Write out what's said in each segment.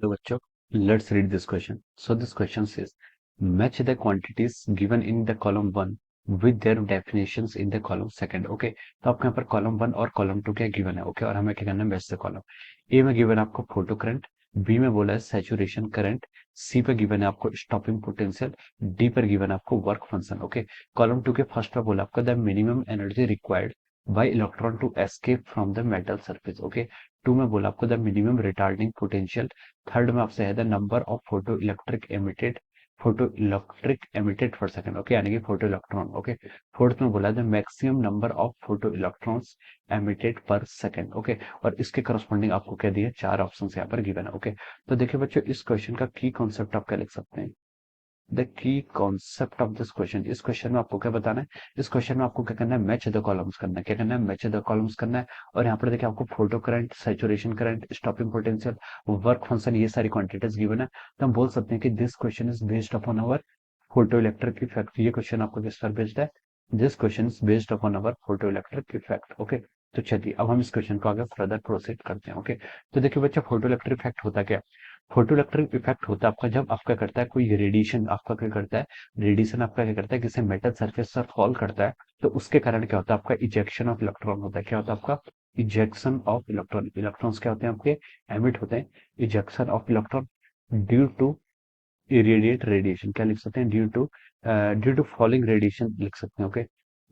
Hello, बच्चों. Let's read this question. So this question says, match the quantities given in the column 1 with their definitions in the column second. Okay, तो आपको यहाँ पर column 1 और column 2 क्या given है. Okay, और हमें क्या करना है, match the column. ए में गिवन है आपको फोटो करंट, बी में बोला है सैचुरेशन करंट, सी पे गिवन है आपको स्टॉपिंग पोटेंशियल, डी पर गिवन है आपको वर्क फंक्शन. ओके, कॉलम 2 के फर्स्ट पे बोला आपका the minimum energy required by electron to escape from the metal surface. Okay, 2 में बोला आपको the minimum retarding potential, third में आपसे है the number of photo electric emitted per second. Okay, यानी कि फोटो इलेक्ट्रॉन. ओके, फोर्थ में बोला the maximum number of photo electrons emitted per second. Okay, और इसके करस्पॉन्डिंग आपको क्या दिए, चार ऑप्शंस यहाँ पर गिवन है. ओके, तो देखिए बच्चों, इस क्वेश्चन का की कॉन्सेप्ट आप क्या लिख सकते हैं. The key concept of this question, इस क्वेश्चन में आपको क्या बताना है, इस क्वेश्चन में आपको क्या करना है, मैच द कॉलम्स करना है. क्या करना है, मैच द कॉलम्स करना है. और यहाँ पर देखिए आपको photo current, saturation current, stopping potential, work function, ये सारी क्वांटिटीज गिवन है. तो हम बोल सकते हैं कि this question is based upon our photo electric effect. ये क्वेश्चन आपको किस पर बेस्ड है, this question is based upon our photo electric effect. Okay, तो चलिए अब हम इस क्वेश्चन को आगे फर्दर प्रोसीड करते हैं. ओके, तो देखिए बच्चा, फोटो इलेक्ट्रिक इफेक्ट होता क्या है. फोटो इलेक्ट्रिक इफेक्ट होता है आपका जब आपका करता है कोई रेडिएशन, आपका क्या करता है, रेडिएशन आपका क्या करता है, किसी मेटल सरफेस पर फॉल करता है, तो उसके कारण क्या होता है, आपका इजेक्शन ऑफ इलेक्ट्रॉन होता है. क्या होता है आपका, इजेक्शन ऑफ इलेक्ट्रॉन. इलेक्ट्रॉन्स क्या होते हैं आपके, एमिट होते हैं. Ejection of electron due to irradiate radiation, क्या लिख सकते हैं, ड्यू टू फॉलिंग रेडिएशन लिख सकते हैं. ओके,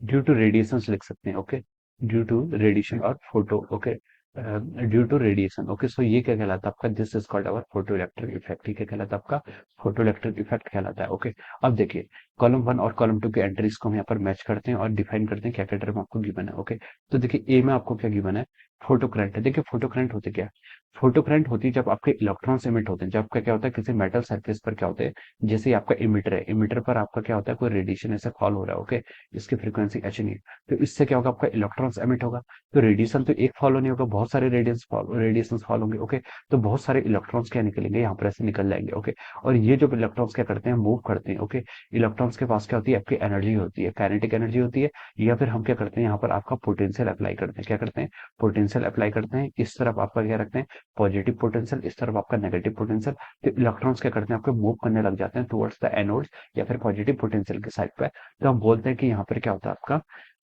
ड्यू टू रेडिएशन लिख सकते हैं. ओके, ड्यू टू रेडिएशन और photo. Okay, due to radiation. Okay, so ये क्या कहलाता है आपका, this is called our photo electric effect. ये क्या कहलाता है आपका, फोटो इलेक्ट्रिक इफेक्ट कहलाता है. ओके, अब देखिए कॉलम 1 और कॉलम 2 के एंट्रीज को हम यहाँ पर मैच करते हैं और डिफाइन करते हैं क्या क्या टर्म आपको गिवन है. ओके, तो देखिए ए में आपको क्या गिवन है, फोटो करंट है. देखिए फोटो करंट होते क्या है, फोटो करंट होती है जब आपके इलेक्ट्रॉन्स एमिट होते हैं. जब आपका क्या होता है, किसी मेटल सरफेस पर क्या होते हैं, जैसे आपका इमिटर है, इमिटर पर आपका क्या होता है, कोई रेडिएशन ऐसे फॉल हो रहा है. ओके, इसकी फ्रीक्वेंसी एच नहीं है, तो इससे क्या होगा, आपका इलेक्ट्रॉन्स एमिट होगा. तो रेडिएशन तो एक फॉलो नहीं होगा, बहुत सारे रेडिएशन फॉल होंगे. ओके, तो बहुत सारे इलेक्ट्रॉन्स क्या निकलेंगे, यहाँ पर ऐसे निकल जाएंगे. ओके, और ये जो इलेक्ट्रॉन्स क्या करते हैं, मूव करते हैं. ओके, इलेक्ट्रॉन्स के पास क्या होती है, आपकी एनर्जी होती है, काइनेटिक एनर्जी होती है, या फिर हम क्या करते हैं, यहाँ पर आपका पोटेंशियल अप्लाई करते हैं. क्या करते हैं, पोटेंशियल अप्लाई करते हैं. इस तरफ आपका क्या रखते हैं, पॉजिटिव पोटेंशियल, इस तरफ आपका नेगेटिव पोटेंशियल. तो इलेक्ट्रॉन्स क्या करते हैं, आपके मूव करने लग जाते हैं टुवर्ड्स द एनोड या फिर पॉजिटिव पोटेंशियल के साइड पे. तो हम बोलते हैं कि यहाँ पर क्या होता है, आपका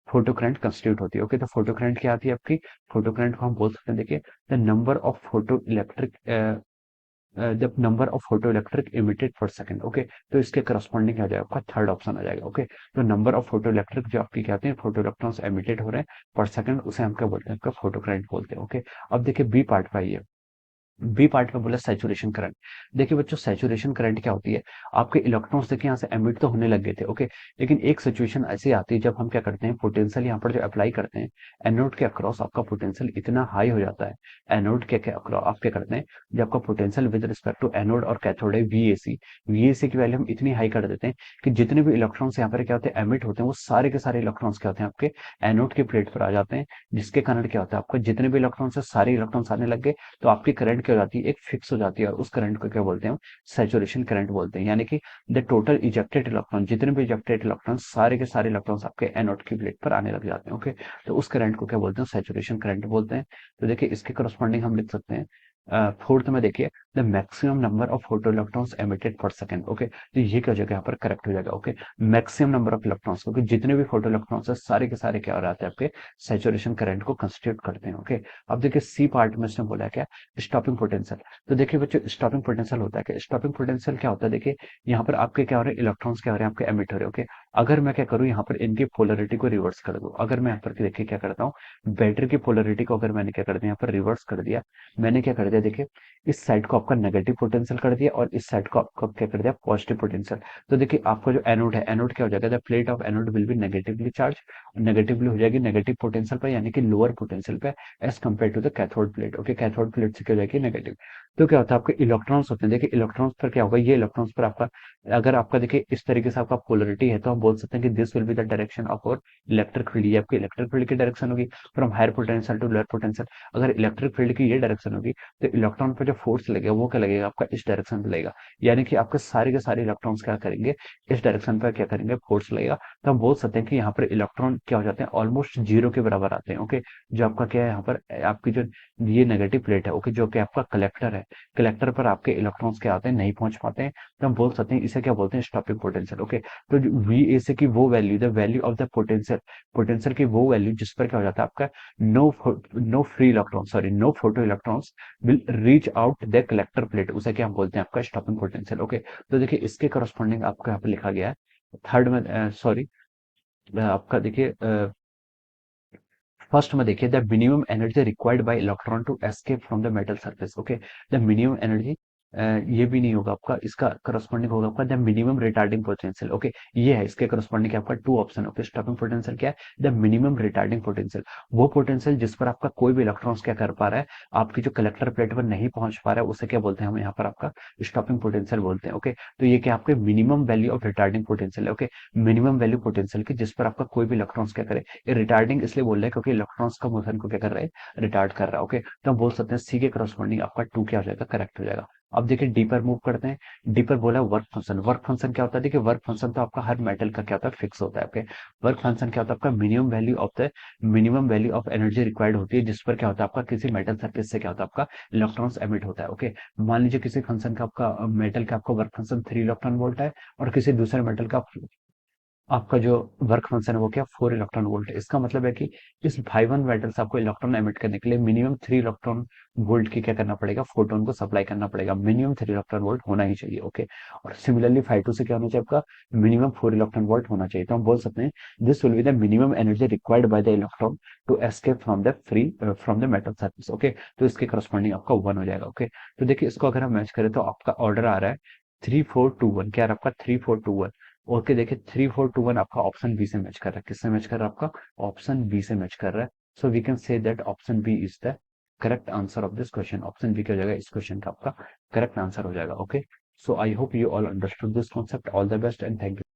फोटो करंट कंस्टिट्यूट होती है. ओके, तो फोटो करंट क्या आती है आपकी, फोटो करंट को हम बोल सकते हैं, देखिए the number of photo electric जब number of photo electric emitted per second. Okay, तो इसके करस्पॉन्डिंग आ जाएगा आपका थर्ड ऑप्शन आ जाएगा. ओके, तो नंबर ऑफ फोटो इलेक्ट्रिक जो आपकी क्या होते हैं, फोटो इलेक्ट्रॉन्स एमिटेड हो रहे हैं पर सेकंड, उसे हम क्या बोलते हैं, आपका फोटो करंट बोलते हैं. ओके, अब देखिए बी पार्ट पे आइए. बी पार्ट में बोला सैचुरेशन करंट. देखिए बच्चों, सैचुरेशन करंट क्या होती है, आपके इलेक्ट्रॉन्स देखिए यहाँ से एमिट तो होने लग गए थे. ओके, लेकिन एक सिचुएशन ऐसी आती है जब हम क्या करते हैं, पोटेंशियल यहाँ पर जो अप्लाई करते हैं, एनोड के अक्रॉस आपका पोटेंशियल इतना हाई हो जाता है. एनोड के अक्रॉस आप क्या करते हैं, जब आपका potential with respect to anode और कैथोड है वीएसी, वीएसी की वैल्यू हम इतनी हाई कर देते हैं कि जितने भी इलेक्ट्रॉन्स यहाँ पर क्या होते हैं, एमिट होते हैं, वो सारे के सारे इलेक्ट्रॉन्स क्या होते हैं, आपके एनोड की प्लेट पर आ जाते हैं. जिसके कारण क्या होता है, आपका जितने भी इलेक्ट्रॉन्स है सारे इलेक्ट्रॉन्स आने लग गए, तो आपकी करंट क्या हो जाती है, एक फिक्स हो जाती है. और उस करंट को क्या बोलते हैं, सैचुरेशन करंट बोलते हैं. यानी कि द टोटल इजेक्टेड इलेक्ट्रॉन, जितने भी इजेक्टेड इलेक्ट्रॉन, सारे के सारे इलेक्ट्रॉन्स आपके एनोड की प्लेट पर आने लग जाते हैं. ओके, तो उस करंट को क्या बोलते हैं, सैचुरेशन करंट बोलते हैं. तो देखिए इसके करस्पॉन्डिंग हम लिख सकते हैं फोर्थ में, देखिए the maximum number of photo electrons emitted per second. Okay, तो ये क्या हो जाएगा, यहाँ पर करेक्ट हो जाएगा. Okay, maximum number of electrons, क्योंकि जितने भी फोटो इलेक्ट्रॉन्स है सारे के सारे क्या हो रहे हैं, आपके सैचुरेशन करंट को कंस्टिट्यूट करते हैं. ओके, अब देखिए सी पार्ट में इसने बोला क्या, स्टॉपिंग पोटेंशियल. तो देखिए बच्चों, स्टॉपिंग पोटेंशियल होता है क्या, स्टॉपिंग पोटेंशियल क्या होता है, देखिए यहाँ पर आपके क्या हो रहे हैं, इलेक्ट्रॉन्स क्या हो रहे हैं, आपके एमिट हो रहे हैं. ओके, अगर मैं क्या करूँ, यहाँ पर इनकी पोलरिटी को रिवर्स कर दूं, अगर मैं यहाँ पर देखिए क्या करता हूँ, बैटरी की पोलरिटी को अगर मैंने क्या कर दिया, यहाँ पर रिवर्स कर दिया, मैंने क्या कर दिया, देखिए इस साइड को आपका नेगेटिव पोटेंशियल कर दिया और इस साइड को आपका क्या कर दिया, पॉजिटिव पोटेंशियल. तो देखिए आपका जो एनोड है, एनोड क्या हो जाएगा, the plate of anode will be negatively charge, negatively हो जाएगी नेगेटिव पोटेंशियल पे, यानी कि लोअर पोटेंशियल पे, as compare to the cathode plate. Okay, cathode plate से क्या हो जाएगी, नेगेटिव. तो क्या होता है, आपके इलेक्ट्रॉन्स होते हैं, देखिए इलेक्ट्रॉन्स पर क्या होगा, ये इलेक्ट्रॉन्स पर आपका, अगर आपका देखिए इस तरीके से आपका पोलरिटी है, तो हम बोल सकते हैं कि this will be the direction of और इलेक्ट्रिक फील्ड, ये आपकी इलेक्ट्रिक फील्ड की डायरेक्शन होगी from higher potential to lower potential. अगर इलेक्ट्रिक फील्ड की ये डायरेक्शन होगी तो इलेक्ट्रॉन पर जो फोर्स लगेगा वो क्या लगेगा आपका, इस डायरेक्शन पे लगेगा। यानी कि आपके सारे के सारे इलेक्ट्रॉन्स क्या करेंगे, इस डायरेक्शन पर क्या करेंगे, फोर्स लगेगा। तो हम बोल सकते हैं कि यहाँ पर इलेक्ट्रॉन क्या हो जाते हैं, ऑलमोस्ट जीरो के बराबर आते हैं। ओके, जो आपका क्या है यहाँ पर आपकी जो ये नेगेटिव प्लेट है, ओके, जो कि आपका कलेक्टर है, कलेक्टर पर आपके इलेक्ट्रॉन्स क्या आते हैं, नहीं पहुंच पाते हैं। तो हम बोल सकते हैं इसे क्या बोलते हैं, स्टॉपिंग पोटेंशियल। ओके, तो वी ए से की वो value, the value of the potential, potential की वो वैल्यू जिस पर क्या हो जाता है आपका no no free electron, sorry no photo electrons will reach out the collector plate, उसे क्या हम बोलते हैं आपका स्टॉपिंग पोटेंशियल। ओके, तो देखिए इसके करस्पॉन्डिंग आपको यहाँ पे लिखा गया है थर्ड में, सॉरी आपका देखिए फर्स्ट में देखिए, the minimum energy required by electron to escape from the metal surface. Okay, the minimum energy, ये भी नहीं होगा आपका, इसका करस्पॉन्डिंग होगा आपका the minimum retarding potential. Okay, ये है इसके करस्पॉन्डिंग आपका two option. Okay, stopping potential क्या है, द मिनिमम रिटार्डिंग पोटेंशियल, वो पोटेंशियल जिस पर आपका कोई भी इलेक्ट्रॉन्स क्या कर पा रहा है, आपकी जो कलेक्टर प्लेट पर नहीं पहुंच पा रहा है, उसे क्या बोलते हैं हम यहाँ पर आपका स्टॉपिंग पोटेंशियल बोलते हैं। ओके, तो ये क्या आपके minimum value of retarding potential है। ओके, मिनिमम वैल्यू पोटेंशियल की जिस पर आपका कोई भी इलेक्ट्रॉन्स क्या करे, ये रिटार्डिंग इसलिए बोल रहे हैं क्योंकि इलेक्ट्रॉन्स का मोशन को क्या कर रहा है, रिटार्ड कर रहा है। ओके, तो हम बोल सकते हैं सी के करस्पॉन्डिंग आपका टू क्या हो जाएगा, करेक्ट हो जाएगा। अब देखिए डीपर मूव करते हैं, डीपर बोला वर्क फंक्शन। वर्क फंक्शन क्या होता है, देखिए वर्क फंक्शन तो आपका हर मेटल का क्या होता है, फिक्स होता है। ओके, वर्क फंक्शन क्या होता है आपका, minimum value of energy required होती है जिस पर क्या होता है आपका किसी मेटल सरफेस से क्या होता है आपका इलेक्ट्रॉन्स एमिट होता है। ओके, मान लीजिए किसी फंक्शन का आपका मेटल का आपका वर्क फंक्शन 3 इलेक्ट्रॉन वोल्ट है, और किसी दूसरे मेटल का आपका जो वर्क फंक्शन है वो क्या 4 इलेक्ट्रॉन वोल्ट है। इसका मतलब है कि इस फाइव वन मेटल से आपको इलेक्ट्रॉन एमिट करने के लिए मिनिमम 3 इलेक्ट्रॉन वोल्ट की क्या करना पड़ेगा, फोटोन को सप्लाई करना पड़ेगा, मिनिमम 3 इलेक्ट्रॉन वोल्ट होना ही चाहिए। ओके, और सिमिलरली फाइव टू से क्या होना चाहिए आपका, मिनिमम 4 इलेक्ट्रॉन वोल्ट होना चाहिए। तो हम बोल सकते हैं this will be the minimum energy required by the electron to escape from the metal surface. Okay, तो इसके करस्पॉन्डिंग आपका 1 हो जाएगा। ओके, तो देखिए इसको अगर हम मैच करें तो आपका ऑर्डर आ रहा है 3 4 2 1, क्या आ रहा है आपका 3 4 2 1। ओके, देखिए 3 4 2 1 आपका ऑप्शन बी से मैच कर रहा है, किससे मैच कर रहा है आपका, ऑप्शन बी से मैच कर रहा है। So we can say that option B is the correct answer of this question. Option B क्या हो जाएगा, इस क्वेश्चन का आपका करेक्ट आंसर हो जाएगा। Okay, so I hope you all understood this concept. All the best and thank you.